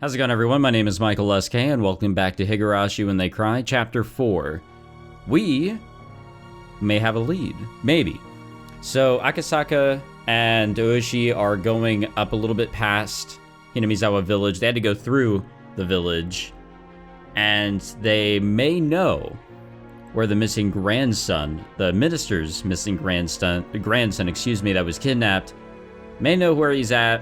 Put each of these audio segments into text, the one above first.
How's it going, everyone? My name is Michael SK, and welcome back to Higurashi When They Cry, Chapter 4. We may have a lead. Maybe. So, Akasaka and Oishi are going up a little bit past Hinamizawa village. They had to go through the village, and they may know where the missing grandson, the minister's missing grandson, that was kidnapped, may know where he's at.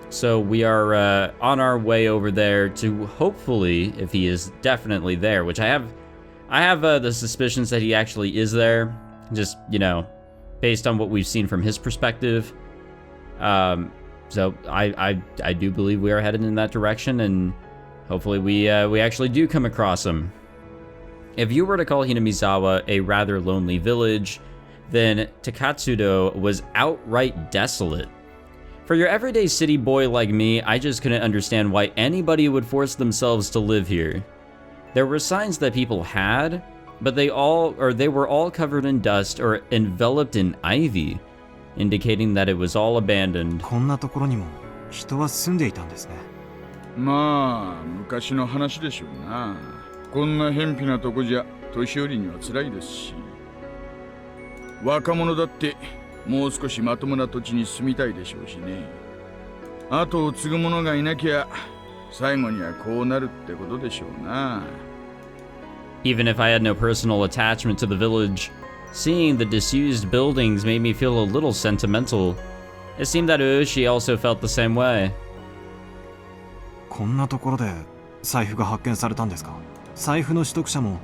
So we are on our way over there to hopefully, if he is definitely there, which I have the suspicions that he actually is there, just, you know, based on what we've seen from his perspective. So I do believe we are headed in that direction, and hopefully we actually do come across him. If you were to call Hinamizawa a rather lonely village, then Takatsudo was outright desolate. For your everyday city boy like me, I just couldn't understand why anybody would force themselves to live here. There were signs that people had, but they were all covered in dust or enveloped in ivy, indicating that it was all abandoned. こんなところにも人は住んでいたんですね。まあ、昔の話でしょうな。こんな偏僻なとこじゃ年寄りには辛いですし。若者だってもう少しまともな土地に住みたいでしょうしね。後を継ぐ者がいなきゃ最後にはこうなるってことでしょうな。Even if I had no personal attachment to the village, seeing the disused buildings made me feel a little sentimental. It seemed that Oishi also felt the same way. こんなところで財布が発見されたんですか。財布の取得者も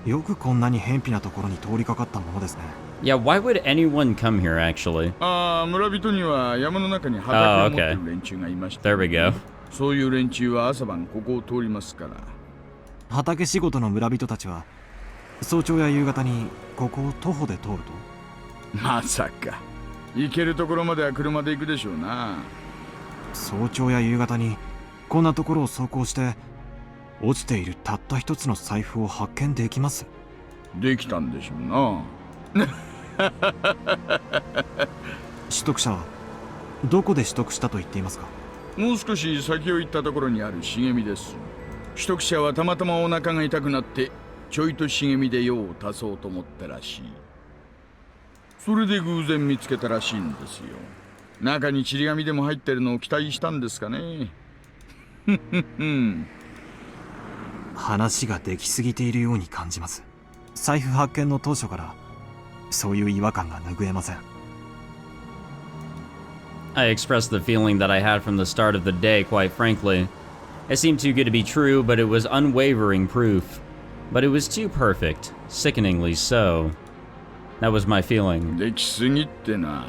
よくこんなに偏僻なところに通りかかったものですね。Yeah, why would anyone come here, actually? 村人には山の中に畑を持ってる連中がいました。There we go. そういう連中は朝晩ここを通りますから。畑仕事の村人たちは早朝や夕方にここを徒歩で通ると。まさか行けるところまでは車で行くでしょうな。早朝や夕方にこんなところを走行して落ちているたった一つの財布を発見できます。できたんでしょうな。取得者はどこで取得したと言っていますか。もう少し先を行ったところにある茂みです。取得者はたまたまお腹が痛くなってちょいと茂みで用を足そうと思ったらしい。それで偶然見つけたらしいんですよ。中にちり紙でも入ってるのを期待したんですかね。話ができすぎているように感じます。財布発見の当初からそういう違和感が拭えません。I expressed the feeling that I had from the start of the day, quite frankly. It seemed too good to be true, but it was unwavering proof. But it was too perfect, sickeningly so. That was my feeling. できすぎってな、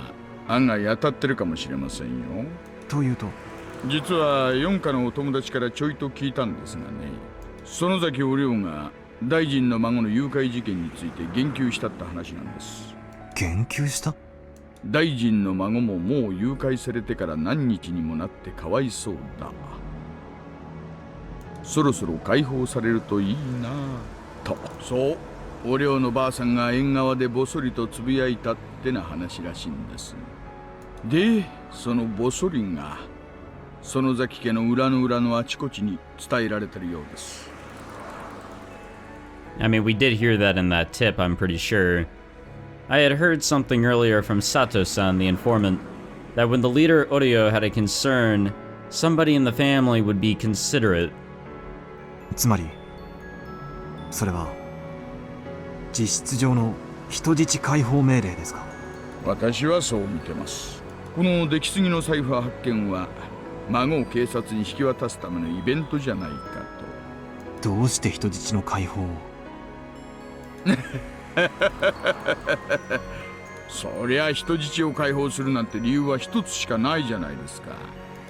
案外当たってるかもしれませんよ。というと、実は四課のお友達からちょいと聞いたんですがね、園崎お涼が大臣の孫の誘拐事件について言及したって話なんです。言及した？大臣の孫ももう誘拐されてから何日にもなってかわいそうだ。そろそろ解放されるといいなと。そう、お涼のばあさんが縁側でぼそりとつぶやいたってな話らしいんです。で、そのぼそりが園崎家の裏の裏のあちこちに伝えられてるようです。I mean, we did hear that in that tip, I'm pretty sure. I had heard something earlier from Sato-san, the informant, that when the leader Oryo had a concern, somebody in the family would be considerate. つまり、それは実質上の人質解放命令ですか。私はそう見てます。この出来すぎの財布発見は孫を警察に引き渡すためのイベントじゃないかと。どうして人質の解放を？そりゃ人質を解放するなんて理由は一つしかないじゃないですか。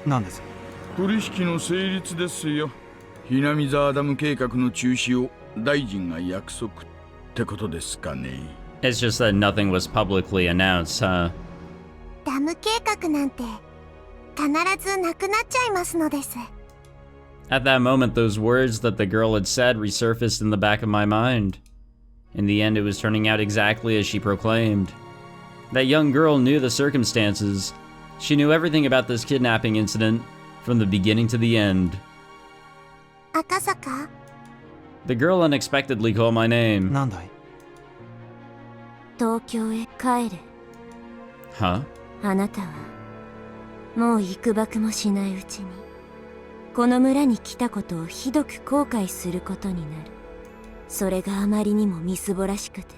なんです？取引の成立ですよ。Hinamizawaダム計画の中止を大臣が約束ってことですかね。It's just that nothing was publicly announced, huh? ダム計画なんて必ずなくなっちゃいますのです。At that moment, those words that the girl had said resurfaced in the back of my mind. In the end, it was turning out exactly as she proclaimed. That young girl knew the circumstances. She knew everything about this kidnapping incident from the beginning to the end. 赤坂 The girl unexpectedly called my name. なんだい？東京へ帰れ。 Huh? あなたはもう幾ばくもしないうちにこの村に来たことをひどく後悔することになる。それがあまりにもみすぼらしくて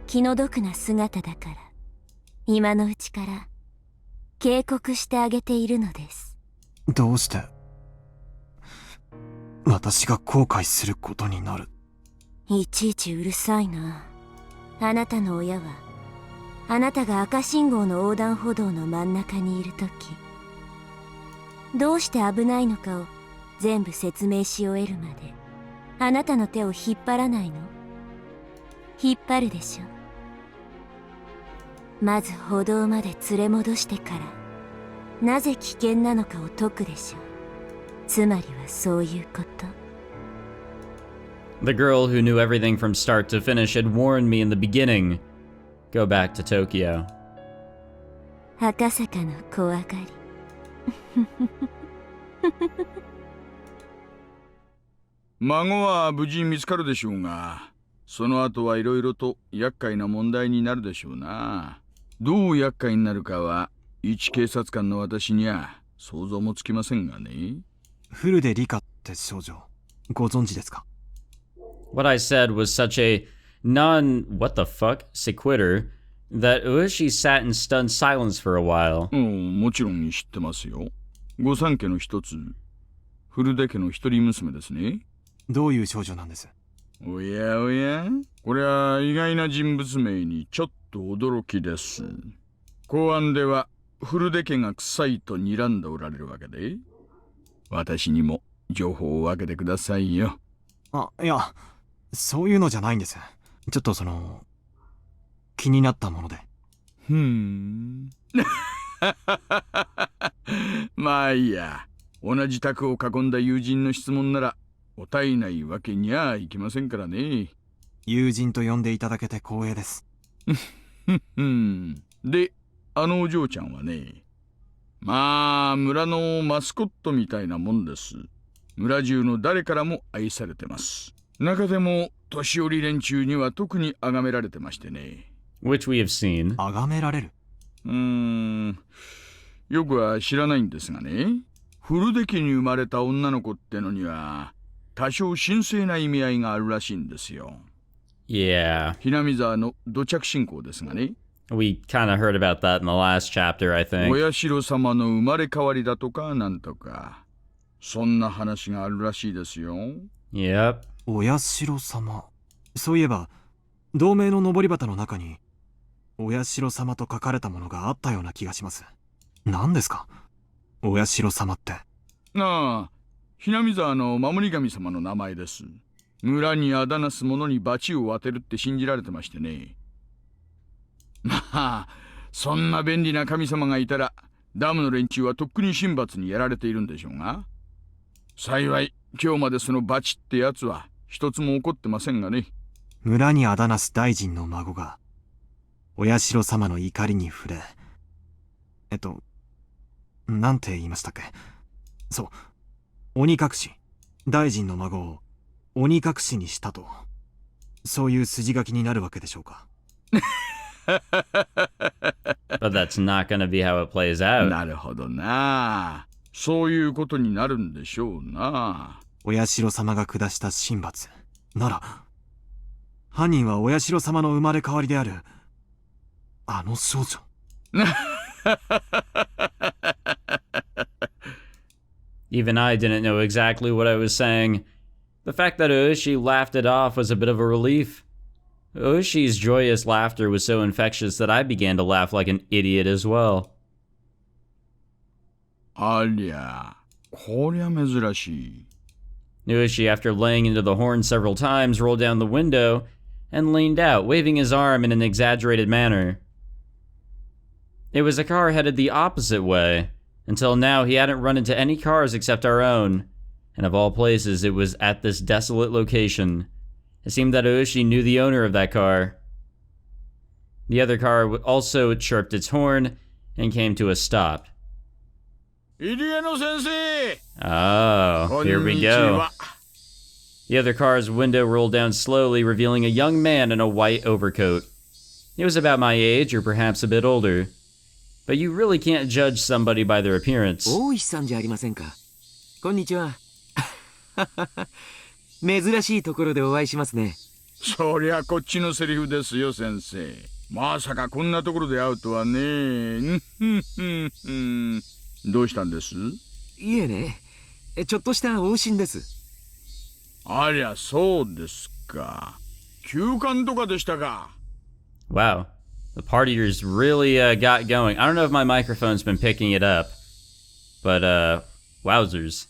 気の毒な姿だから今のうちから警告してあげているのです。どうして私が後悔することになる？いちいちうるさいな。あなたの親はあなたが赤信号の横断歩道の真ん中にいるときどうして危ないのかを全部説明し終えるまであなたの手を引っ張らないの？引っ張るでしょ。まず歩道まで連れ戻してからなぜ危険なのかを解くでしょう。つまりはそういうこと。 The girl who knew everything from start to finish had warned me in the beginning. Go back to Tokyo. 赤坂の怖がり。孫は無事見つかるでしょうが、その後はいろいろと厄介な問題になるでしょうな。どう厄介になるかは一警察官の私には想像もつきませんがね。フルでリカって少女ご存知ですか？ What I said was such a what the fuck sequitur that Ueshi sat in stunned silence for a while. もちろん知ってますよ。御三家の一つ、フルデ家の一人娘ですね。どういう少女なんです？おやおや、これは意外な人物名にちょっと驚きです。公安ではフルデ家が臭いと睨んでおられるわけで、私にも情報を分けてくださいよ。あ、いや、そういうのじゃないんです。ちょっと気になったもので。まあいいや。同じ卓を囲んだ友人の質問なら答えないわけにはいきませんからね。友人と呼んでいただけて光栄です。で、あのお嬢ちゃんはね、まあ村のマスコットみたいなもんです。村中の誰からも愛されてます。中でも年寄り連中には特に崇められてましてね。Which we have seen. 崇められる？よくは知らないんですがね、フルデ家に生まれた女の子ってのには多少神聖な意味合いがあるらしいんですよ。Yeah. Hinamizawaの土着信仰ですがね。We kind of heard about that in the last chapter, I think. お社様の生まれ変わりだとかなんとか、そんな話があるらしいですよ。Yep. お社様。そういえば、同盟の登り旗の中に、お社様と書かれたものがあったような気がします。何ですか？お社様って。ああ、Hinamizawaの守り神様の名前です。村にあだなす者に罰を当てるって信じられてましてね。まあ、そんな便利な神様がいたら、ダムの連中はとっくに神罰にやられているんでしょうが。幸い、今日までその罰ってやつは一つも起こってませんがね。村にあだなす大臣の孫が、お社様の怒りに触れ、なんて言いましたっけ？そう、鬼隠し、大臣の孫を鬼隠しにしたと、そういう筋書きになるわけでしょうか。But that's not going to be how it plays out. なるほどな。そういうことになるんでしょうな。お社様が下した神罰なら、犯人はお社様の生まれ変わりであるあの少女。Even I didn't know exactly what I was saying. The fact that Ueshi laughed it off was a bit of a relief. Ueshi's joyous laughter was so infectious that I began to laugh like an idiot as well. ありゃ、こりゃ珍しい。Ueshi, after laying into the horn several times, rolled down the window and leaned out, waving his arm in an exaggerated manner. It was a car headed the opposite way. Until now, he hadn't run into any cars except our own. And of all places, it was at this desolate location. It seemed that Ueshi knew the owner of that car. The other car also chirped its horn and came to a stop. Oh, here we go. The other car's window rolled down slowly, revealing a young man in a white overcoat. He was about my age, or perhaps a bit older. But you really can't judge somebody by their appearance. 大石さんじゃありませんか。こんにちは。珍しいところでお会いしますね。そりゃこっちのセリフですよ、先生。まさかこんなところで会うとはね。どうしたんです？いえね、ちょっとした往診です。ありゃ、そうですか。休館とかでしたか。Wow. The partiers really got going. I don't know if my microphone's been picking it up, but wowzers.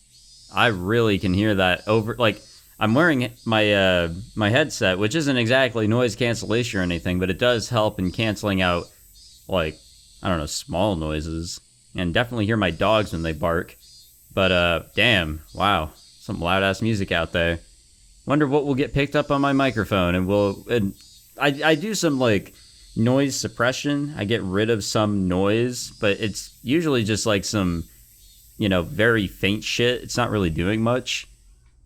I really can hear that over, like, I'm wearing my my headset, which isn't exactly noise cancellation or anything, but it does help in canceling out, like, I don't know, small noises. And definitely hear my dogs when they bark. But damn, wow, some loud-ass music out there. Wonder what will get picked up on my microphone, and I do some, like, noise suppression. I get rid of some noise, but it's usually just like some, you know, very faint shit. It's not really doing much.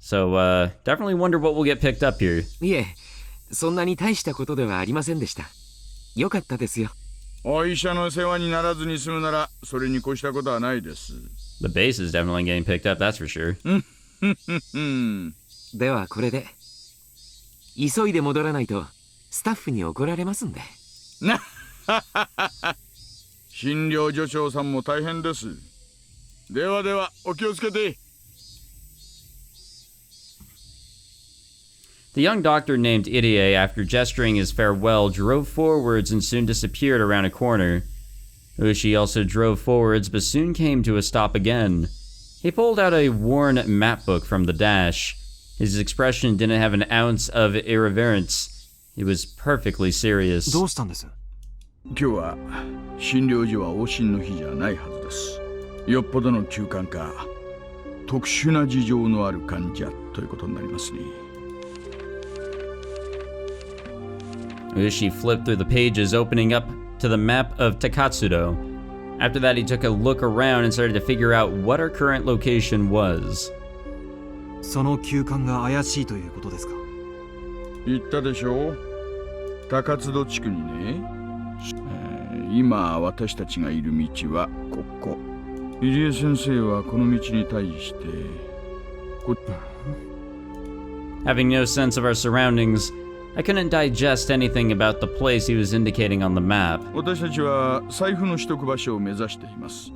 So definitely wonder what will get picked up here. いえ、そんなに大したことではありませんでした。よかったですよ。お医者の世話にならずに済むならそれに越したことはないです。The bass is definitely getting picked up, that's for sure. ではこれで。急いで戻らないとスタッフに怒られますんで。な診療所長さんも大変です。ではではお気をつけて。The young doctor named Irie, after gesturing his farewell, drove forwards and soon disappeared around a corner. Ushi also drove forwards, but soon came to a stop again. He pulled out a worn map book from the dash. His expression didn't have an ounce of irreverence. He was perfectly serious. どうしたんです？今日は診療所は往診の日じゃないはずです。よっぽどの休館か特殊な事情のある患者ということになりますね。Ushi flipped through the pages, opening up to the map of Takatsudo. After that, he took a look around and started to figure out what our current location was. その休館が怪しいということですか？言ったでしょう。高津戸地区にね、今私たちがいる道はここ。入江先生はこの道に対してHaving no sense of our surroundings, I couldn't digest anything about the place he was indicating on the map. 私たちは財布の取得場所を目指しています。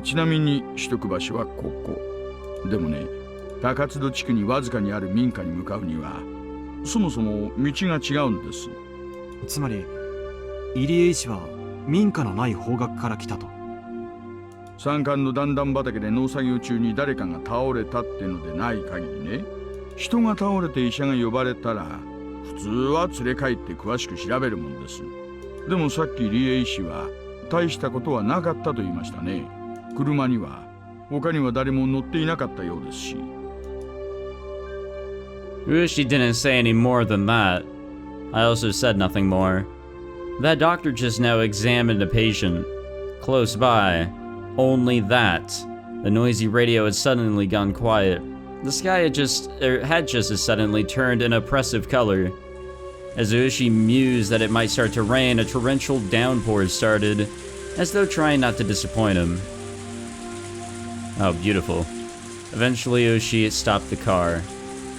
ちなみに取得場所はここ。でもね、高津戸地区にわずかにある民家に向かうにはそもそも道が違うんです。つまり入江医師は民家のない方角から来たと。山間の段々畑で農作業中に誰かが倒れたってのでない限りね、人が倒れて医者が呼ばれたら普通は連れ帰って詳しく調べるもんです。でもさっきリエ医師は大したことはなかったと言いましたね。車には他には誰も乗っていなかったようですし。Ushi didn't say any more than that. I also said nothing more. That doctor just now examined a patient. Close by. Only that. The noisy radio had suddenly gone quiet. The sky had just as suddenly turned an oppressive color. As Ushi mused that it might start to rain, a torrential downpour started, as though trying not to disappoint him. Oh, beautiful. Eventually, Ushi stopped the car.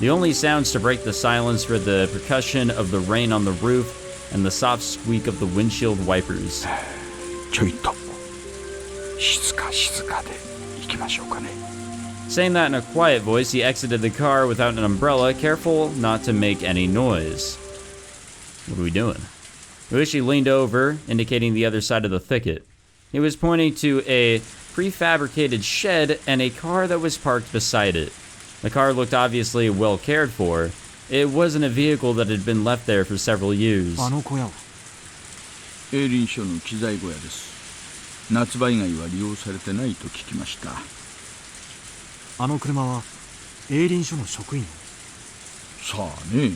The only sounds to break the silence were the percussion of the rain on the roof and the soft squeak of the windshield wipers. ちょいと静かで行きましょうかね。Saying that in a quiet voice, he exited the car without an umbrella, careful not to make any noise. What are we doing? Ushi leaned over, indicating the other side of the thicket. He was pointing to a prefabricated shed and a car that was parked beside it. The car looked obviously well cared for. It wasn't a vehicle that had been left there for several years. あの小屋は営林署の機材小屋です。夏場以外は利用されてないと聞きました。あの車は営林署の職員。さあね、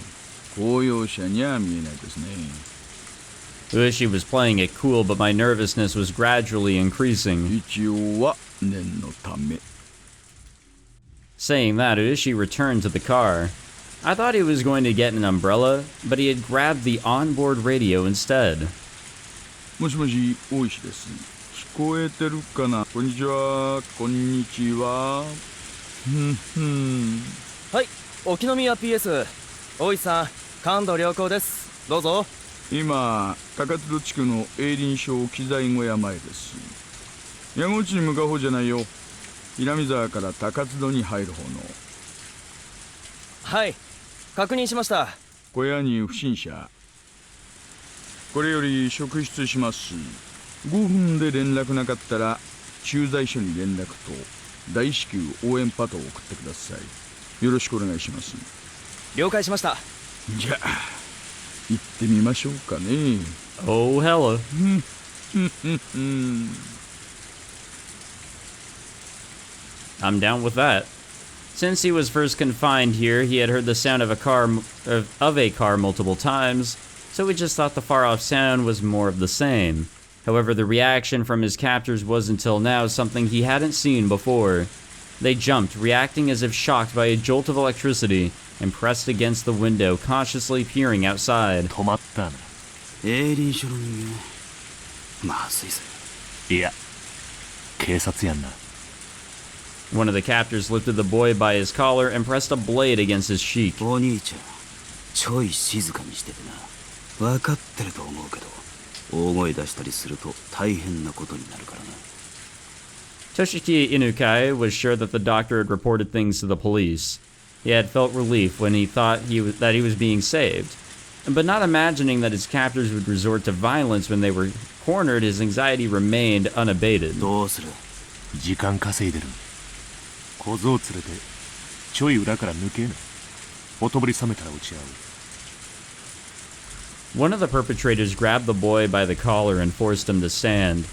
公用車には見えないですね。Ushi was playing it cool, but my nervousness was gradually increasing. 一応は念のため。Saying that, Ushi returned to the car. I thought he was going to get an umbrella, but he had grabbed the onboard radio instead. もしもし、大石です。聞こえてるかな。こんにちは。こんにちは。はい、沖宮 PS。大石さん、感度良好です。どうぞ。今、高津戸地区の営林省機材小屋前です。矢後地に向かう方じゃないよ。Hinamizawaから高津戸に入る方の。はい、確認しました。小屋に不審者。これより職質しますし、5分で連絡なかったら駐在所に連絡と大至急応援パトを送ってください。よろしくお願いします。了解しました。じゃあ行ってみましょうかね。Oh, hella. I'm down with that. Since he was first confined here, he had heard the sound of a car multiple times, so he just thought the far-off sound was more of the same. However, the reaction from his captors was until now something he hadn't seen before. They jumped, reacting as if shocked by a jolt of electricity, and pressed against the window, cautiously peering outside. 止まったな。営林署の人間。まずいぜ。いや、警察やんな。One of the captors lifted the boy by his collar and pressed a blade against his cheek. お兄ちゃん、ちょい静かにしててな。分かってると思うけど、大声出したりすると大変なことになるからな。Toshiki Inukai was sure that the doctor had reported things to the police. He had felt relief when he thought that he was being saved. But not imagining that his captors would resort to violence when they were cornered, his anxiety remained unabated. どうする？時間稼いでる。小僧連れてちょい裏から抜けな。ほとぼり冷めたら落ち合う。One of the perpetrators grabbed the boy by the collar and forced him to stand.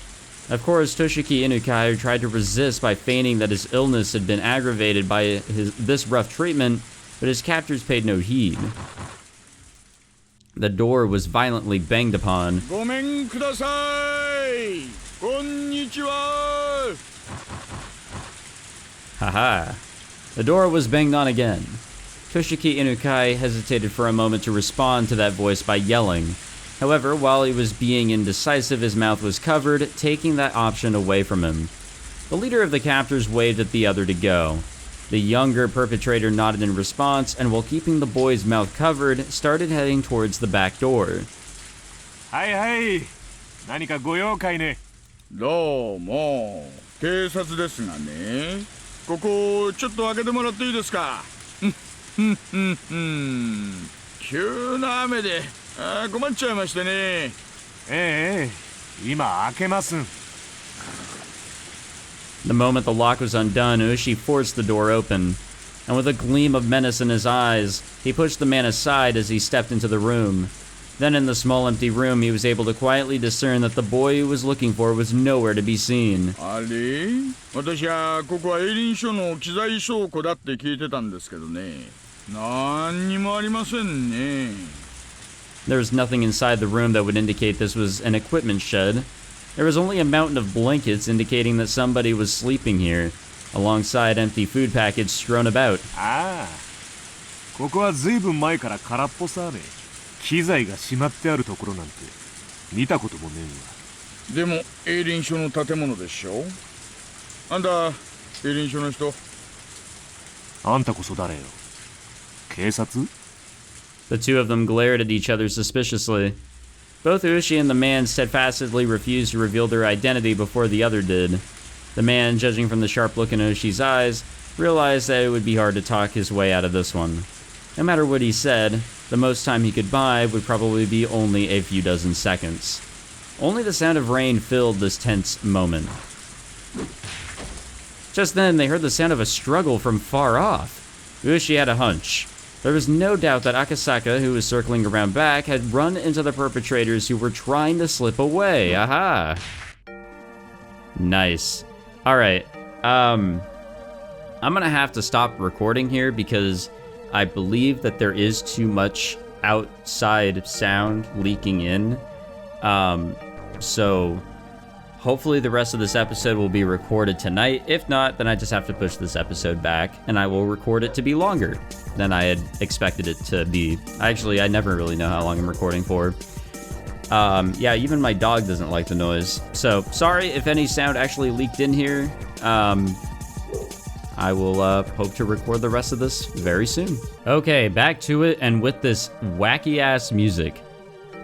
Of course, Toshiki Inukai tried to resist by feigning that his illness had been aggravated by this rough treatment, but his captors paid no heed. The door was violently banged upon. ごめんください。こんにちは。 Haha. The door was banged on again. Toshiki Inukai hesitated for a moment to respond to that voice by yelling. However, while he was being indecisive, his mouth was covered, taking that option away from him. The leader of the captors waved at the other to go. The younger perpetrator nodded in response, and while keeping the boy's mouth covered, started heading towards the back door. はいはい。何かご用かいね。どうも、警察ですがね。ここちょっと開けてもらっていいですか。急な雨で困っちゃいましてね。ええ、今開けます。The moment the lock was undone, Ushi forced the door open, and with a gleam of menace in his eyes, he pushed the man aside as he stepped into the room. Then in the small empty room, he was able to quietly discern that the boy he was looking for was nowhere to be seen. あれ？私はここは営林署の機材倉庫だって聞いてたんですけどね。何にもありませんね。There was nothing inside the room that would indicate this was an equipment shed. There was only a mountain of blankets indicating that somebody was sleeping here, alongside empty food packets strewn about. ああ、ここはずいぶん前から空っぽさね。機材がしまってあるところなんて見たこともねえわ。でも営林署の建物でしょ。あんた営林署の人？あんたこそ誰よ。警察？ The two of them glared at each other suspiciously. Both Ushi and the man steadfastly refused to reveal their identity before the other did. The man, judging from the sharp look in Ushi's eyes, realized that it would be hard to talk his way out of this one. No matter what he said, the most time he could buy would probably be only a few dozen seconds. Only the sound of rain filled this tense moment. Just then, they heard the sound of a struggle from far off. Ushi had a hunch. There was no doubt that Akasaka, who was circling around back, had run into the perpetrators who were trying to slip away. Aha! Nice. Alright, I'm gonna have to stop recording here because I believe that there is too much outside sound leaking in. So hopefully the rest of this episode will be recorded tonight. If not, then I just have to push this episode back and I will record it to be longer. than I had expected it to be. I never really know how long I'm recording for. Yeah, even my dog doesn't like the noise. So, sorry if any sound actually leaked in here. I will hope to record the rest of this very soon. Okay, back to it, and with this wacky-ass music.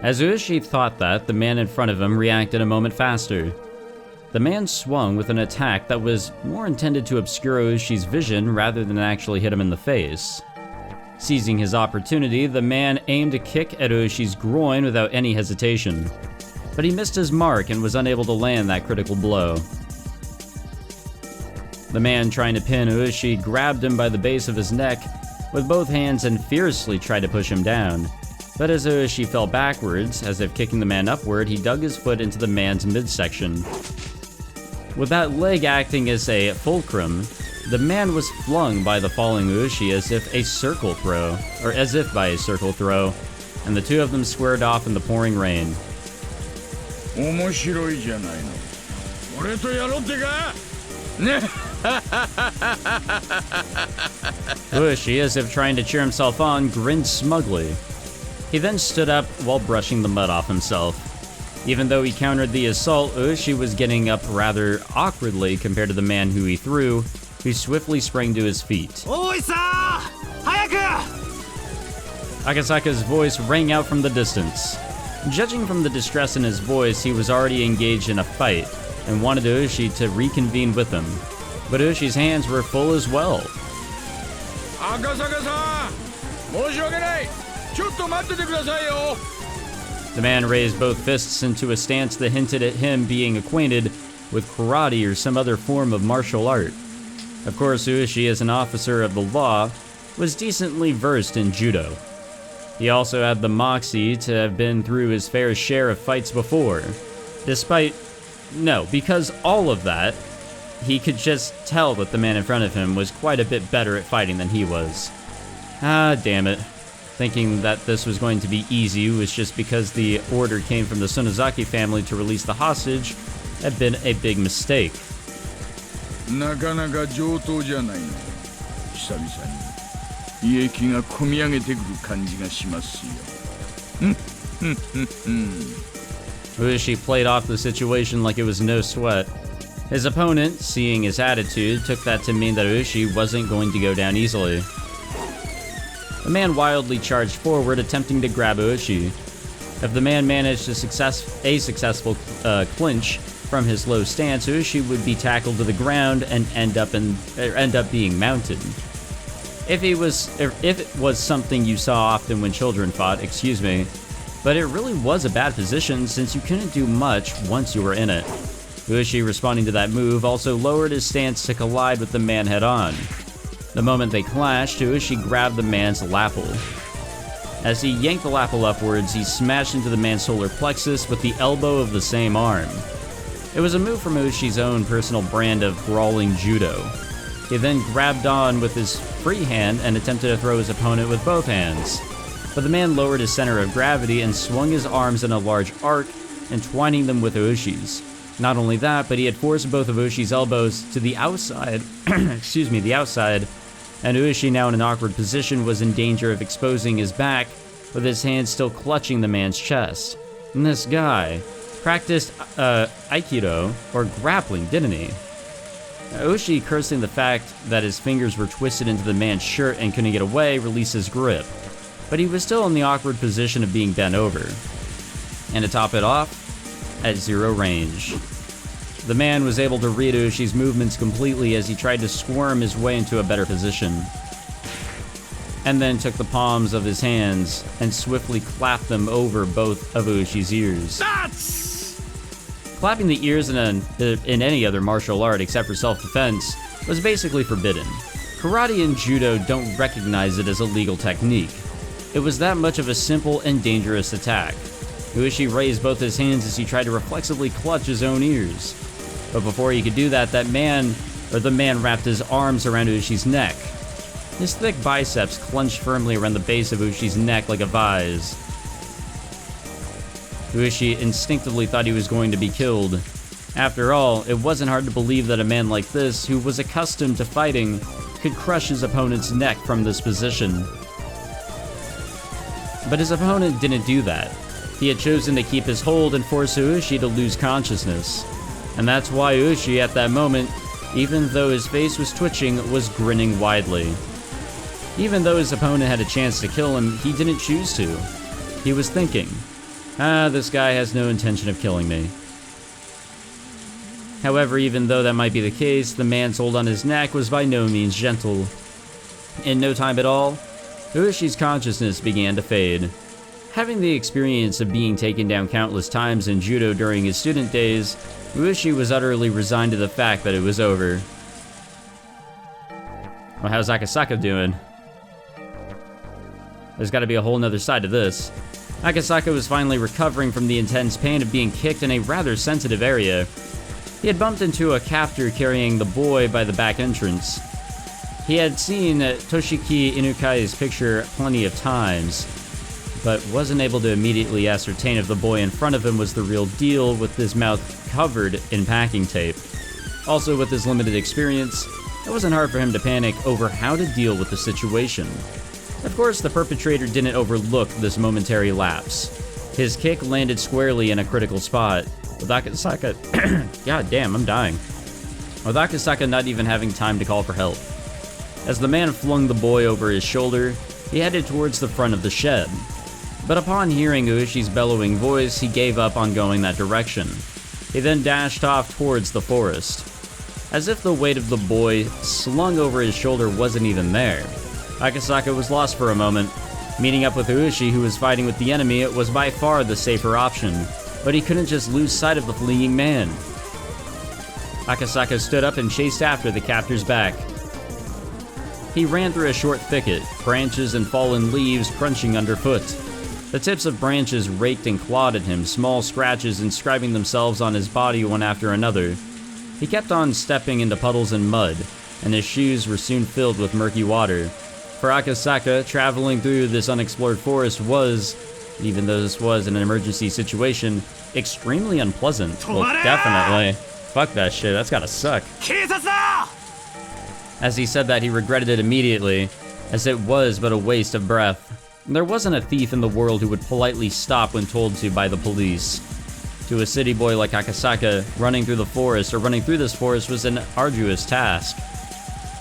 As Ueshi thought that, the man in front of him reacted a moment faster. The man swung with an attack that was more intended to obscure Ueshi's vision rather than actually hit him in the face. Seizing his opportunity, the man aimed a kick at Ueshi's groin without any hesitation. But he missed his mark and was unable to land that critical blow. The man trying to pin Ueshi grabbed him by the base of his neck with both hands and fiercely tried to push him down. But as Ueshi fell backwards, as if kicking the man upward, he dug his foot into the man's midsection. With that leg acting as a fulcrum, the man was flung by the falling Ueshi as if by a circle throw, and the two of them squared off in the pouring rain. Ueshi, as if trying to cheer himself on, grinned smugly. He then stood up while brushing the mud off himself. Even though he countered the assault, Ueshi was getting up rather awkwardly compared to the man who he threw, who swiftly sprang to his feet. Akasaka's voice rang out from the distance. Judging from the distress in his voice, he was already engaged in a fight, and wanted Ueshi to reconvene with him. But Ueshi's hands were full as well. Akasaka-san! The man raised both fists into a stance that hinted at him being acquainted with karate or some other form of martial art. Of course, Ueshi, as an officer of the law, was decently versed in judo. He also had the moxie to have been through his fair share of fights before. Because all of that, he could just tell that the man in front of him was quite a bit better at fighting than he was. Ah, damn it. Thinking that this was going to be easy was just because the order came from the Sonozaki family to release the hostage had been a big mistake. Ueshi played off the situation like it was no sweat. His opponent, seeing his attitude, took that to mean that Ueshi wasn't going to go down easily. The man wildly charged forward, attempting to grab Ueshi. If the man managed a successful clinch from his low stance, Ueshi would be tackled to the ground and end up being mounted. If it was something you saw often when children fought, excuse me, but it really was a bad position since you couldn't do much once you were in it. Ueshi, responding to that move, also lowered his stance to collide with the man head-on. The moment they clashed, Ueshi grabbed the man's lapel. As he yanked the lapel upwards, he smashed into the man's solar plexus with the elbow of the same arm. It was a move from Ueshi's own personal brand of brawling judo. He then grabbed on with his free hand and attempted to throw his opponent with both hands. But the man lowered his center of gravity and swung his arms in a large arc, entwining them with Ueshi's. Not only that, but he had forced both of Ueshi's elbows to the outside, the outside, and Ueshi, now in an awkward position, was in danger of exposing his back, with his hands still clutching the man's chest. And this guy practiced Aikido, or grappling, didn't he? Ueshi, cursing the fact that his fingers were twisted into the man's shirt and couldn't get away, released his grip. But he was still in the awkward position of being bent over. And to top it off, at zero range. The man was able to read Ueshi's movements completely as he tried to squirm his way into a better position. And then took the palms of his hands and swiftly clapped them over both of Ueshi's ears. Nuts! Clapping the ears in any other martial art except for self-defense was basically forbidden. Karate and judo don't recognize it as a legal technique. It was that much of a simple and dangerous attack. Ueshi raised both his hands as he tried to reflexively clutch his own ears. But before he could do that, the man wrapped his arms around Ueshi's neck. His thick biceps clenched firmly around the base of Ueshi's neck like a vise. Ueshi instinctively thought he was going to be killed. After all, it wasn't hard to believe that a man like this, who was accustomed to fighting, could crush his opponent's neck from this position. But his opponent didn't do that. He had chosen to keep his hold and force Ueshi to lose consciousness. And that's why Ueshi at that moment, even though his face was twitching, was grinning widely. Even though his opponent had a chance to kill him, he didn't choose to. He was thinking, this guy has no intention of killing me. However, even though that might be the case, the man's hold on his neck was by no means gentle. In no time at all, Ueshi's consciousness began to fade. Having the experience of being taken down countless times in judo during his student days, Ueshi was utterly resigned to the fact that it was over. Well, how's Akasaka doing? There's gotta be a whole nother side to this. Akasaka was finally recovering from the intense pain of being kicked in a rather sensitive area. He had bumped into a captor carrying the boy by the back entrance. He had seen Toshiki Inukai's picture plenty of times, but wasn't able to immediately ascertain if the boy in front of him was the real deal with his mouth covered in packing tape. Also, with his limited experience, it wasn't hard for him to panic over how to deal with the situation. Of course, the perpetrator didn't overlook this momentary lapse. His kick landed squarely in a critical spot, with Akasaka... God damn, I'm dying. With Akasaka not even having time to call for help. As the man flung the boy over his shoulder, he headed towards the front of the shed. But upon hearing Ueshi's bellowing voice, he gave up on going that direction. He then dashed off towards the forest. As if the weight of the boy slung over his shoulder wasn't even there. Akasaka was lost for a moment. Meeting up with Ueshi, who was fighting with the enemy, was by far the safer option, but he couldn't just lose sight of the fleeing man. Akasaka stood up and chased after the captor's back. He ran through a short thicket, branches and fallen leaves crunching underfoot. The tips of branches raked and clawed at him, small scratches inscribing themselves on his body one after another. He kept on stepping into puddles and mud, and his shoes were soon filled with murky water. For Akasaka, traveling through this unexplored forest was, even though this was an emergency situation, extremely unpleasant. Well, definitely. Fuck that shit, that's gotta suck. As he said that, he regretted it immediately, as it was but a waste of breath. There wasn't a thief in the world who would politely stop when told to by the police. To a city boy like Akasaka, running through the forest or running through this forest was an arduous task.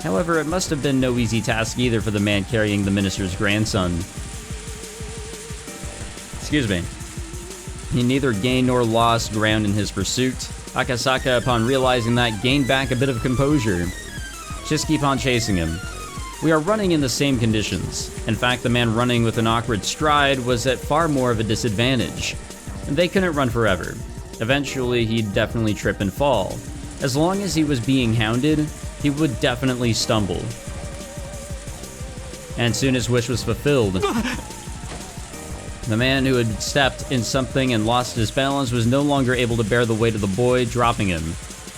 However, it must have been no easy task either for the man carrying the minister's grandson. Excuse me. He neither gained nor lost ground in his pursuit. Akasaka, upon realizing that, gained back a bit of composure. Just keep on chasing him. We are running in the same conditions. In fact, the man running with an awkward stride was at far more of a disadvantage. They couldn't run forever. Eventually, he'd definitely trip and fall. As long as he was being hounded, he would definitely stumble. And soon his wish was fulfilled. The man who had stepped in something and lost his balance was no longer able to bear the weight of the boy, dropping him.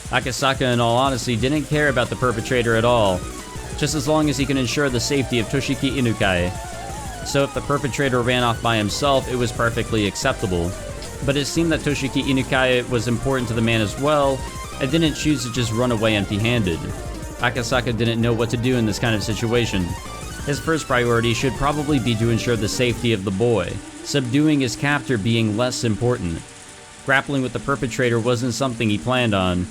Akasaka, in all honesty, didn't care about the perpetrator at all, just as long as he could ensure the safety of Toshiki Inukai. So if the perpetrator ran off by himself, it was perfectly acceptable. But it seemed that Toshiki Inukai was important to the man as well, and didn't choose to just run away empty-handed. Akasaka didn't know what to do in this kind of situation. His first priority should probably be to ensure the safety of the boy, subduing his captor being less important. Grappling with the perpetrator wasn't something he planned on,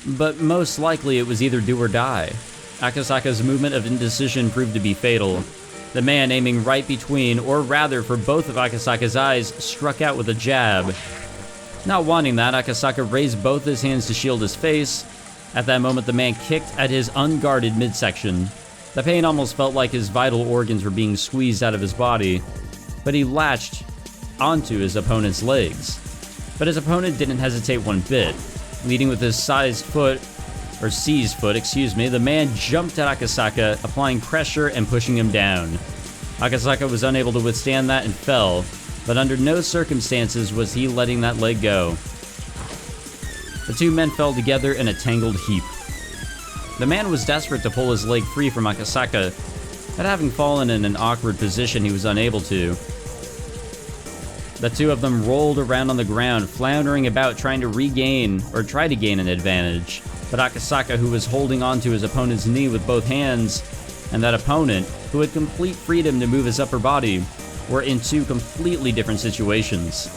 but most likely it was either do or die. Akasaka's movement of indecision proved to be fatal. The man, aiming right between, or rather for both of Akasaka's eyes, struck out with a jab. Not wanting that, Akasaka raised both his hands to shield his face. At that moment, the man kicked at his unguarded midsection. The pain almost felt like his vital organs were being squeezed out of his body, but he latched onto his opponent's legs. But his opponent didn't hesitate one bit. Leading with his seized foot, the man jumped at Akasaka, applying pressure and pushing him down. Akasaka was unable to withstand that and fell, but under no circumstances was he letting that leg go. The two men fell together in a tangled heap. The man was desperate to pull his leg free from Akasaka, but having fallen in an awkward position, he was unable to. The two of them rolled around on the ground, floundering about trying to gain an advantage. But Akasaka, who was holding onto his opponent's knee with both hands, and that opponent, who had complete freedom to move his upper body, were in two completely different situations.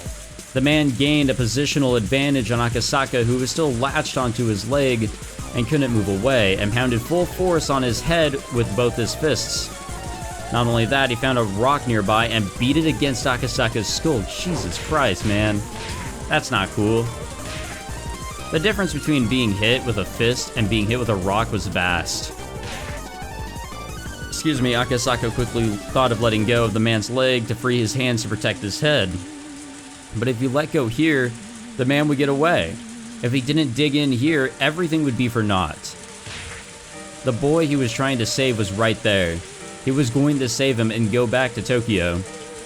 The man gained a positional advantage on Akasaka, who was still latched onto his leg and couldn't move away, and pounded full force on his head with both his fists. Not only that, he found a rock nearby and beat it against Akasaka's skull. Jesus Christ, man. That's not cool. The difference between being hit with a fist and being hit with a rock was vast. Excuse me, Akasaka quickly thought of letting go of the man's leg to free his hands to protect his head. But if you let go here, the man would get away. If he didn't dig in here, everything would be for naught. The boy he was trying to save was right there. He was going to save him and go back to Tokyo.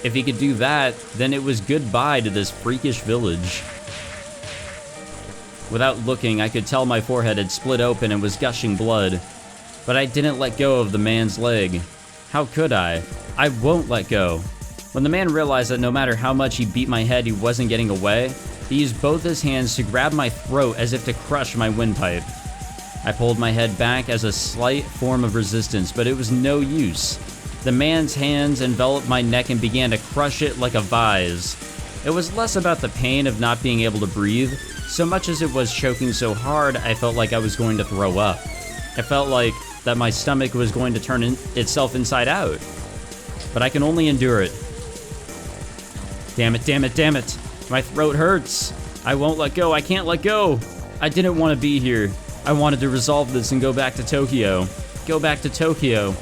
If he could do that, then it was goodbye to this freakish village. Without looking, I could tell my forehead had split open and was gushing blood. But I didn't let go of the man's leg. How could I? I won't let go. When the man realized that no matter how much he beat my head, he wasn't getting away, he used both his hands to grab my throat as if to crush my windpipe. I pulled my head back as a slight form of resistance, but it was no use. The man's hands enveloped my neck and began to crush it like a vise. It was less about the pain of not being able to breathe, so much as it was choking so hard I felt like I was going to throw up. I felt like that my stomach was going to turn itself inside out. But I can only endure it. Damn it, damn it, damn it. My throat hurts. I won't let go. I can't let go. I didn't want to be here. I wanted to resolve this and go back to Tokyo. Go back to Tokyo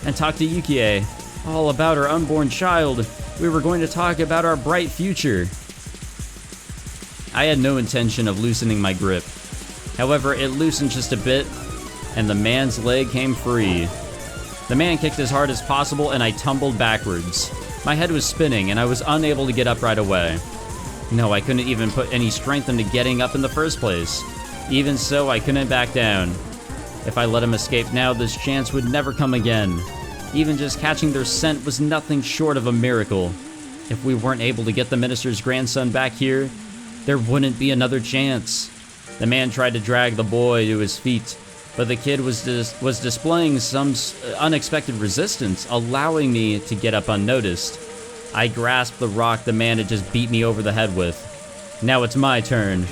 and talk to Yukie all about her unborn child. We were going to talk about our bright future. I had no intention of loosening my grip. However, it loosened just a bit, and the man's leg came free. The man kicked as hard as possible, and I tumbled backwards. My head was spinning, and I was unable to get up right away. No, I couldn't even put any strength into getting up in the first place. Even so, I couldn't back down. If I let him escape now, this chance would never come again. Even just catching their scent was nothing short of a miracle. If we weren't able to get the minister's grandson back here, there wouldn't be another chance. The man tried to drag the boy to his feet, but the kid was displaying some unexpected resistance, allowing me to get up unnoticed. I grasped the rock the man had just beat me over the head with. Now it's my turn.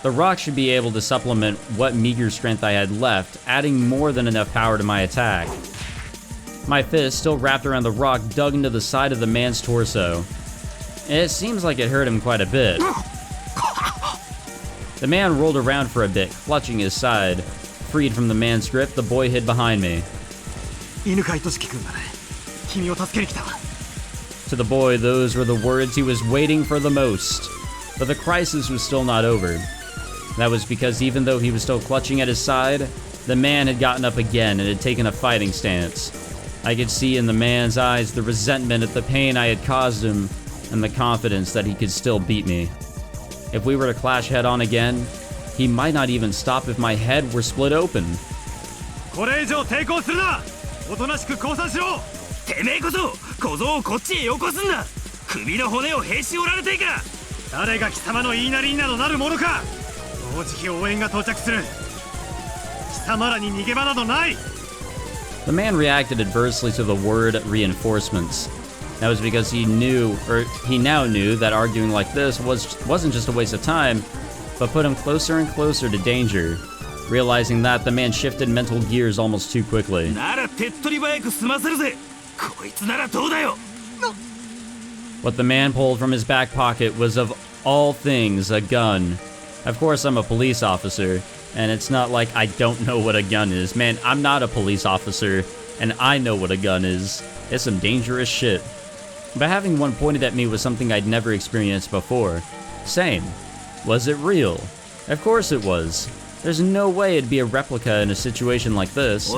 The rock should be able to supplement what meager strength I had left, adding more than enough power to my attack. My fist, still wrapped around the rock, dug into the side of the man's torso. It seems like it hurt him quite a bit. The man rolled around for a bit, clutching his side. Freed from the man's grip, the boy hid behind me. To the boy, those were the words he was waiting for the most. But the crisis was still not over. That was because even though he was still clutching at his side, the man had gotten up again and had taken a fighting stance. I could see in the man's eyes the resentment at the pain I had caused him, and the confidence that he could still beat me. If we were to clash head-on again, he might not even stop if my head were split open. The man reacted adversely to the word reinforcements. That was because he now knew that arguing like this wasn't just a waste of time, but put him closer and closer to danger. Realizing that, the man shifted mental gears almost too quickly. What the man pulled from his back pocket was, of all things, a gun. Of course, I'm a police officer, and it's not like I don't know what a gun is. Man, I'm not a police officer, and I know what a gun is. It's some dangerous shit. But having one pointed at me was something I'd never experienced before. Same. Was it real? Of course it was. There's no way it'd be a replica in a situation like this.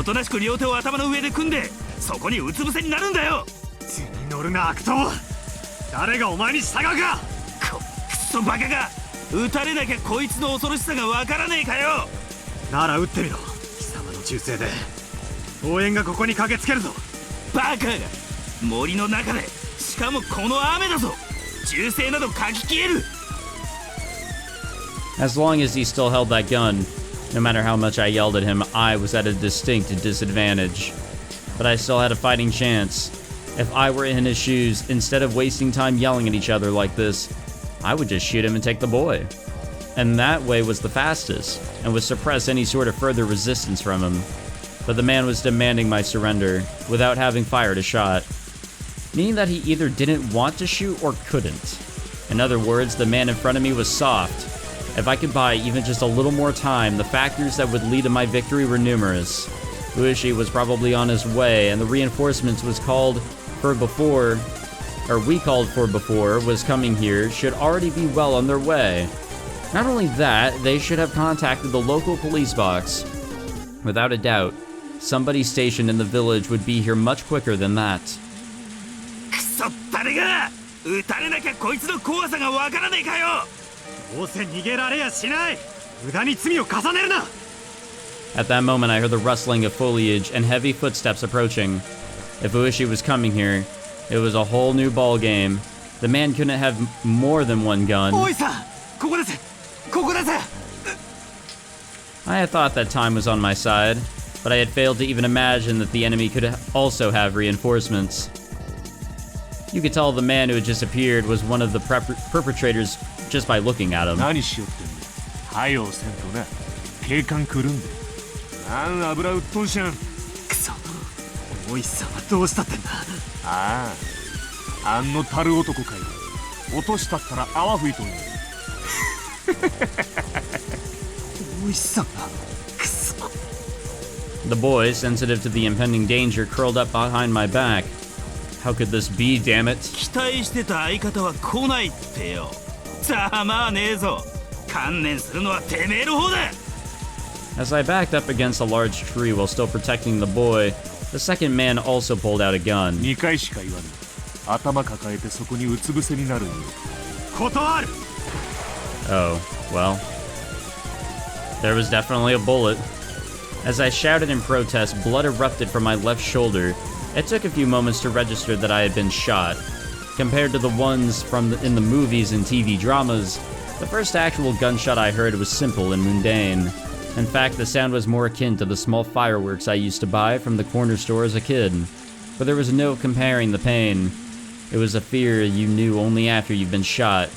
As long as he still held that gun, no matter how much I yelled at him, I was at a distinct disadvantage. But I still had a fighting chance. If I were in his shoes, instead of wasting time yelling at each other like this, I would just shoot him and take the boy. And that way was the fastest, and would suppress any sort of further resistance from him. But the man was demanding my surrender, without having fired a shot. Meaning that he either didn't want to shoot or couldn't. In other words, the man in front of me was soft. If I could buy even just a little more time, the factors that would lead to my victory were numerous. Ueshi was probably on his way, and the reinforcements we called for before was coming here should already be well on their way. Not only that, they should have contacted the local police box. Without a doubt, somebody stationed in the village would be here much quicker than that. At that moment, I heard the rustling of foliage and heavy footsteps approaching. If Ueshi was coming here, it was a whole new ball game. The man couldn't have more than one gun. I had thought that time was on my side, but I had failed to even imagine that the enemy could also have reinforcements. You could tell the man who had just appeared was one of the perpetrators just by looking at him. The boy, sensitive to the impending danger, curled up behind my back. How could this be, damn it? As I backed up against a large tree while still protecting the boy, the second man also pulled out a gun. Oh, well. There was definitely a bullet. As I shouted in protest, blood erupted from my left shoulder. It took a few moments to register that I had been shot. Compared to the ones in the movies and TV dramas, the first actual gunshot I heard was simple and mundane. In fact, the sound was more akin to the small fireworks I used to buy from the corner store as a kid. But there was no comparing the pain. It was a fear you knew only after you've been shot.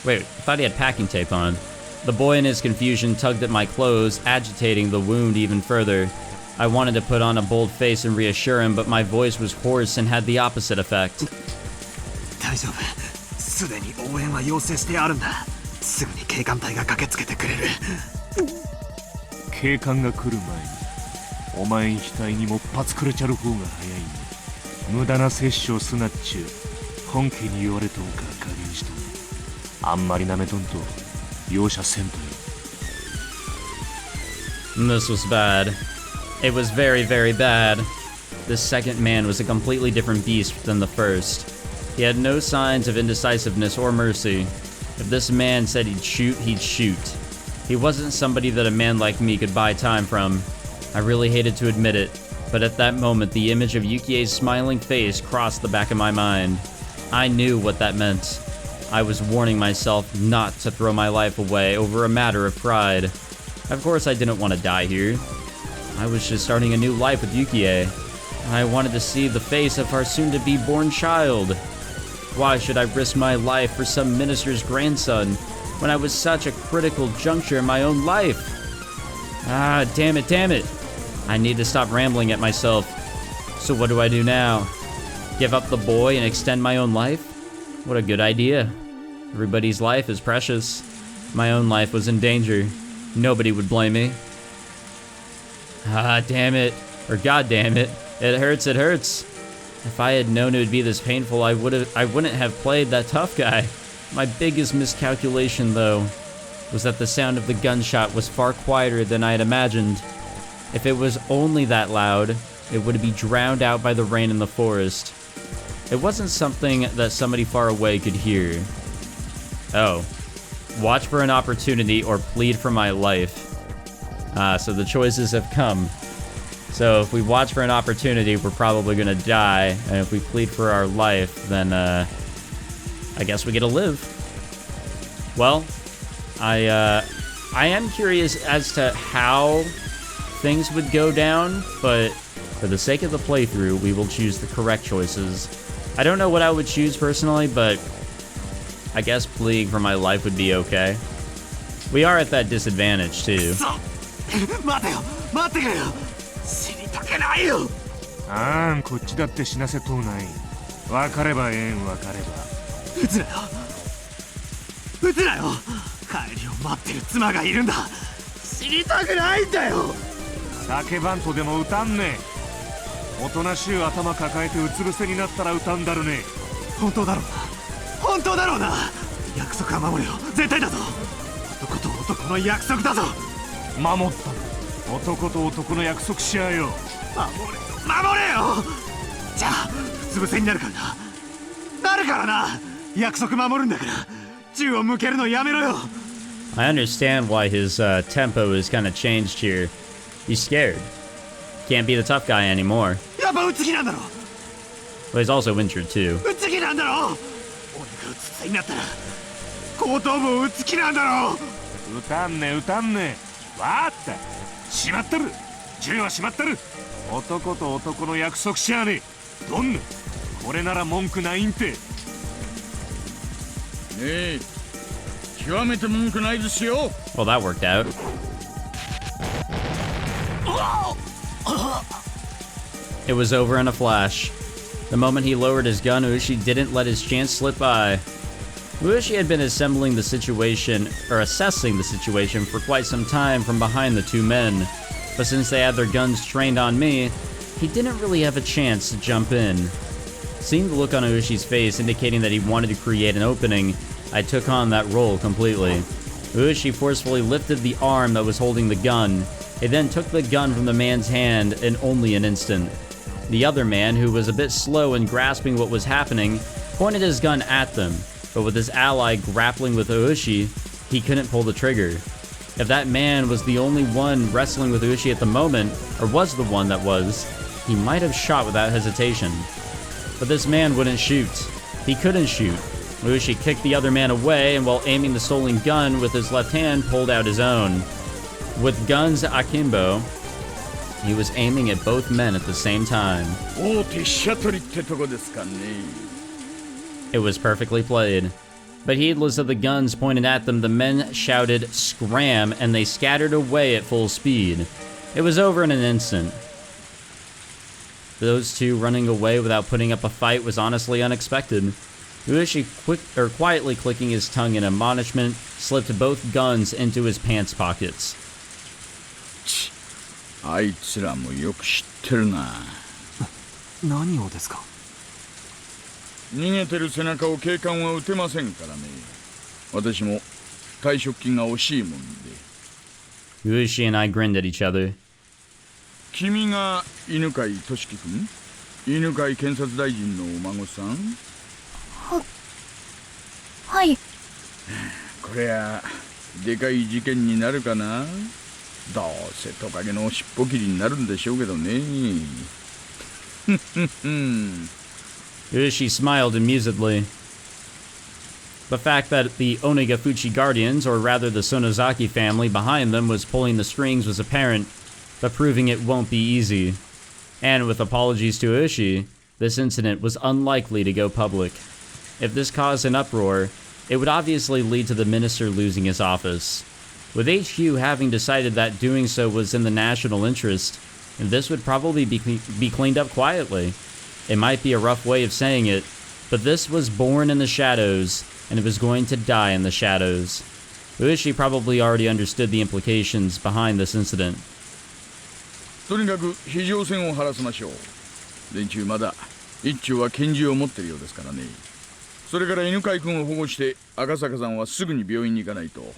Wait, I thought he had packing tape on. The boy in his confusion tugged at my clothes, agitating the wound even further. I wanted to put on a bold face and reassure him, but my voice was hoarse and had the opposite effect. This was bad. It was very, very bad. This second man was a completely different beast than the first. He had no signs of indecisiveness or mercy. If this man said he'd shoot, he'd shoot. He wasn't somebody that a man like me could buy time from. I really hated to admit it, but at that moment the image of Yukie's smiling face crossed the back of my mind. I knew what that meant. I was warning myself not to throw my life away over a matter of pride. Of course I didn't want to die here. I was just starting a new life with Yukie. I wanted to see the face of our soon-to-be-born child. Why should I risk my life for some minister's grandson when I was such a critical juncture in my own life? Ah, damn it. I need to stop rambling at myself. So what do I do now? Give up the boy and extend my own life? What a good idea. Everybody's life is precious. My own life was in danger. Nobody would blame me. Ah, damn it. Or god damn it. It hurts. If I had known it would be this painful, I wouldn't have played that tough guy. My biggest miscalculation, though, was that the sound of the gunshot was far quieter than I had imagined. If it was only that loud, it would be drowned out by the rain in the forest. It wasn't something that somebody far away could hear. Oh. Watch for an opportunity or plead for my life. Ah, so the choices have come. So if we watch for an opportunity, we're probably gonna die. And if we plead for our life, then I guess we get to live. Well, I am curious as to how things would go down, but for the sake of the playthrough, we will choose the correct choices. I don't know what I would choose personally, but I guess pleading for my life would be okay. We are at that disadvantage too. 待てよ待ってくれよ死にたくないよあんこっちだって死なせとうない分かればええん分かれば撃つなよ撃つなよ帰りを待ってる妻がいるんだ死にたくないんだよ叫ばんとでも撃たんねおとなしい頭抱えてうつ伏せになったら撃たんだるね本当だろうな本当だろうな約束は守れよ絶対だぞ男と男の約束だぞ守った男と男の約束しやよ守れよじゃあうつ伏せになるからな約束守るんだから銃を向けるのやめろよ I understand why his tempo is kind of changed here. He's scared. Can't be the tough guy anymore. やっぱ撃つ気なんだろ But he's also injured too. 撃つ気なんだろ俺が撃つついになったら後頭部を撃つ気なんだろ撃たんね撃たんねわーったしまってる銃はしまってる男と男の約束しやねえどんねこれなら文句ないんてねえ極めて文句ないですよ Well, that worked out. It was over in a flash. The moment he lowered his gun, Ueshi didn't let his chance slip by. Ueshi had been assessing the situation for quite some time from behind the two men, but since they had their guns trained on me, he didn't really have a chance to jump in. Seeing the look on Ueshi's face indicating that he wanted to create an opening, I took on that role completely. Ueshi forcefully lifted the arm that was holding the gun. He then took the gun from the man's hand in only an instant. The other man, who was a bit slow in grasping what was happening, pointed his gun at them, but with his ally grappling with Ueshi, he couldn't pull the trigger. If that man was the only one wrestling with Ueshi at the moment, or was the one that was, he might have shot without hesitation. But this man wouldn't shoot. He couldn't shoot. Ueshi kicked the other man away, and while aiming the stolen gun with his left hand, pulled out his own. With guns akimbo, he was aiming at both men at the same time. It was perfectly played. But heedless of the guns pointed at them, the men shouted, "Scram," and they scattered away at full speed. It was over in an instant. Those two running away without putting up a fight was honestly unexpected. Ueshi quietly clicking his tongue in admonishment, slipped both guns into his pants pockets. あいつらもよく知ってるな。何をですか？逃げてる背中を警官は撃てませんからね。私も退職金が惜しいもんで。Higurashi and I grinned at each other. 君が犬飼俊樹君？犬飼検察大臣のお孫さん？はい。これはでかい事件になるかな？どうせトカゲの尻尾切りになるんでしょうけどね。Higurashi smiled amusedly. The fact that the Onegafuchi Guardians, or rather the Sonozaki family behind them, was pulling the strings was apparent, but proving it won't be easy. And with apologies to Higurashi, this incident was unlikely to go public. If this caused an uproar, it would obviously lead to the minister losing his office. With HQ having decided that doing so was in the national interest, this would probably be cleaned up quietly. It might be a rough way of saying it, but this was born in the shadows, and it was going to die in the shadows. Higurashi probably already understood the implications behind this incident. とにかく非常線を張らせましょう。連中まだ一丁は拳銃を持ってるようですからね。それから犬飼君を保護して赤坂さんはすぐに病院に行かないと。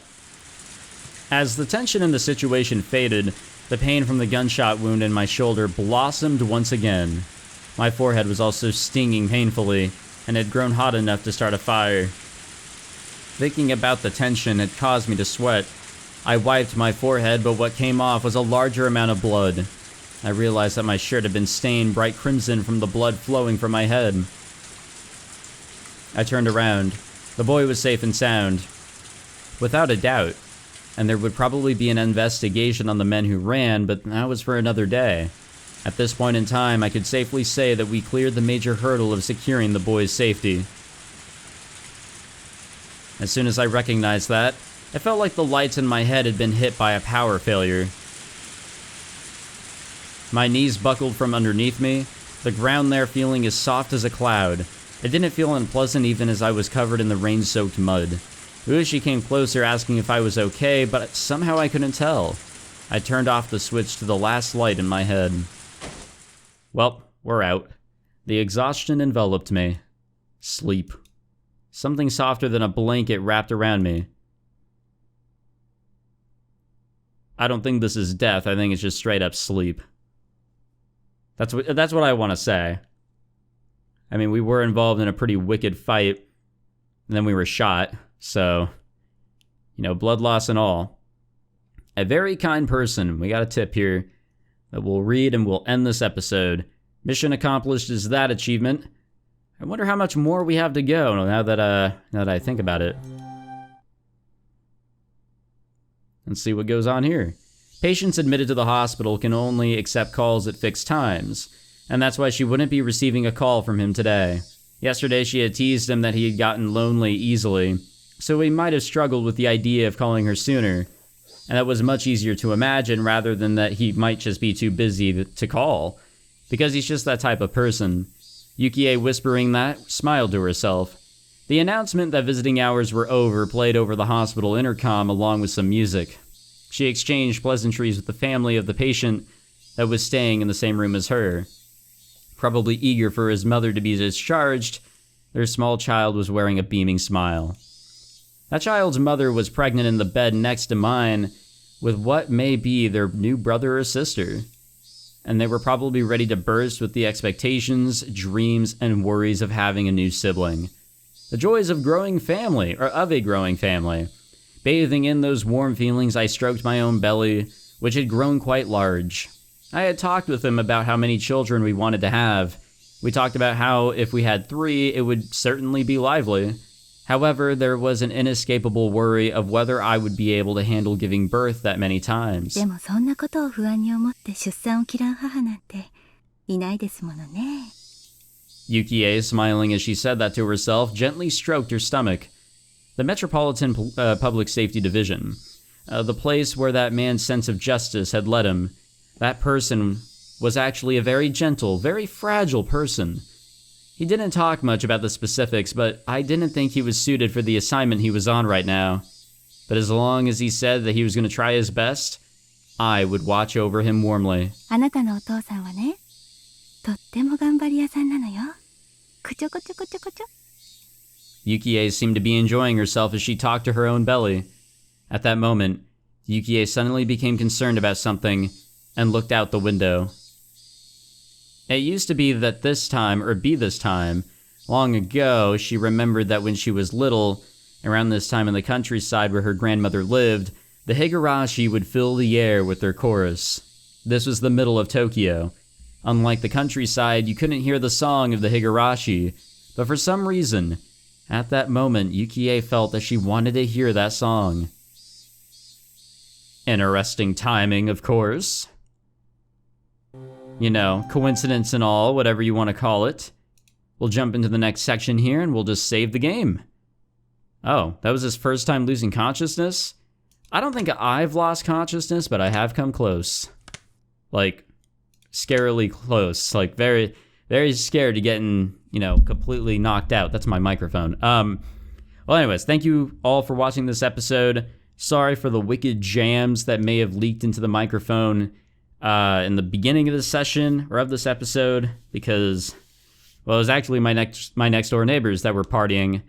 As the tension in the situation faded, the pain from the gunshot wound in my shoulder blossomed once again. My forehead was also stinging painfully, and had grown hot enough to start a fire. Thinking about the tension had caused me to sweat. I wiped my forehead, but what came off was a larger amount of blood. I realized that my shirt had been stained bright crimson from the blood flowing from my head. I turned around. The boy was safe and sound. Without a doubt. And there would probably be an investigation on the men who ran, but that was for another day. At this point in time, I could safely say that we cleared the major hurdle of securing the boy's safety. As soon as I recognized that, it felt like the lights in my head had been hit by a power failure. My knees buckled from underneath me, the ground there feeling as soft as a cloud. It didn't feel unpleasant even as I was covered in the rain-soaked mud. Higurashi came closer asking if I was okay, but somehow I couldn't tell. I turned off the switch to the last light in my head. Well, we're out. The exhaustion enveloped me. Sleep. Something softer than a blanket wrapped around me. I don't think this is death, I think it's just straight up sleep. That's what I want to say. I mean, we were involved in a pretty wicked fight, and then we were shot, so, you know, blood loss and all. A very kind person, we got a tip here, that we'll read and we'll end this episode. Mission accomplished is that achievement. I wonder how much more we have to go now that I think about it. Let's see what goes on here. Patients admitted to the hospital can only accept calls at fixed times, and that's why she wouldn't be receiving a call from him today. Yesterday she had teased him that he had gotten lonely easily, so he might have struggled with the idea of calling her sooner, and that was much easier to imagine rather than that he might just be too busy to call, because he's just that type of person. Yukie, whispering that, smiled to herself. The announcement that visiting hours were over played over the hospital intercom along with some music. She exchanged pleasantries with the family of the patient that was staying in the same room as her. Probably eager for his mother to be discharged, their small child was wearing a beaming smile. That child's mother was pregnant in the bed next to mine with what may be their new brother or sister. And they were probably ready to burst with the expectations, dreams, and worries of having a new sibling. The joys of growing family, or of a growing family. Bathing in those warm feelings, I stroked my own belly, which had grown quite large. I had talked with him about how many children we wanted to have. We talked about how if we had 3, it would certainly be lively. However, there was an inescapable worry of whether I would be able to handle giving birth that many times. でもそんなことを不安に思って出産を嫌う母なんていないですものね。Yukie, smiling as she said that to herself, gently stroked her stomach. The Metropolitan Public Safety Division. The place where that man's sense of justice had led him. That person was actually a very gentle, very fragile person. He didn't talk much about the specifics, but I didn't think he was suited for the assignment he was on right now. But as long as he said that he was going to try his best, I would watch over him warmly. あなたのお父さんはね、とっても頑張り屋さんなのよ。こちょこちょこちょこちょ。Yukie seemed to be enjoying herself as she talked to her own belly. At that moment, Yukie suddenly became concerned about something and looked out the window. It used to be this time, long ago, she remembered that when she was little, around this time in the countryside where her grandmother lived, the Higurashi would fill the air with their chorus. This was the middle of Tokyo. Unlike the countryside, you couldn't hear the song of the Higurashi, but for some reason, at that moment, Yukie felt that she wanted to hear that song. Interesting timing, of course. You know, coincidence and all, whatever you want to call it. We'll jump into the next section here and we'll just save the game. Oh, that was his first time losing consciousness? I don't think I've lost consciousness, but I have come close. Like, scarily close. Like, very, very scared to getting, you know, completely knocked out. That's my microphone. Well, anyways, thank you all for watching this episode. Sorry for the wicked jams that may have leaked into the microphone in the beginning of this session, or of this episode, because, well, it was actually my next door neighbors that were partying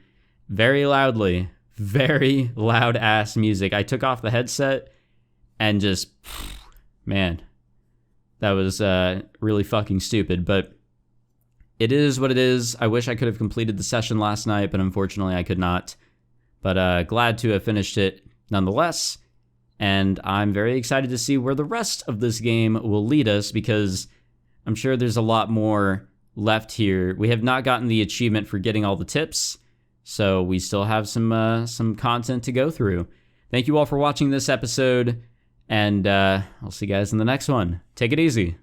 very loudly, very loud ass music. I took off the headset and just, man, that was really fucking stupid, but it is what it is. I wish I could have completed the session last night, but unfortunately I could not. But glad to have finished it nonetheless. And I'm very excited to see where the rest of this game will lead us, because I'm sure there's a lot more left here. We have not gotten the achievement for getting all the tips, so we still have some content to go through. Thank you all for watching this episode, and I'll see you guys in the next one. Take it easy.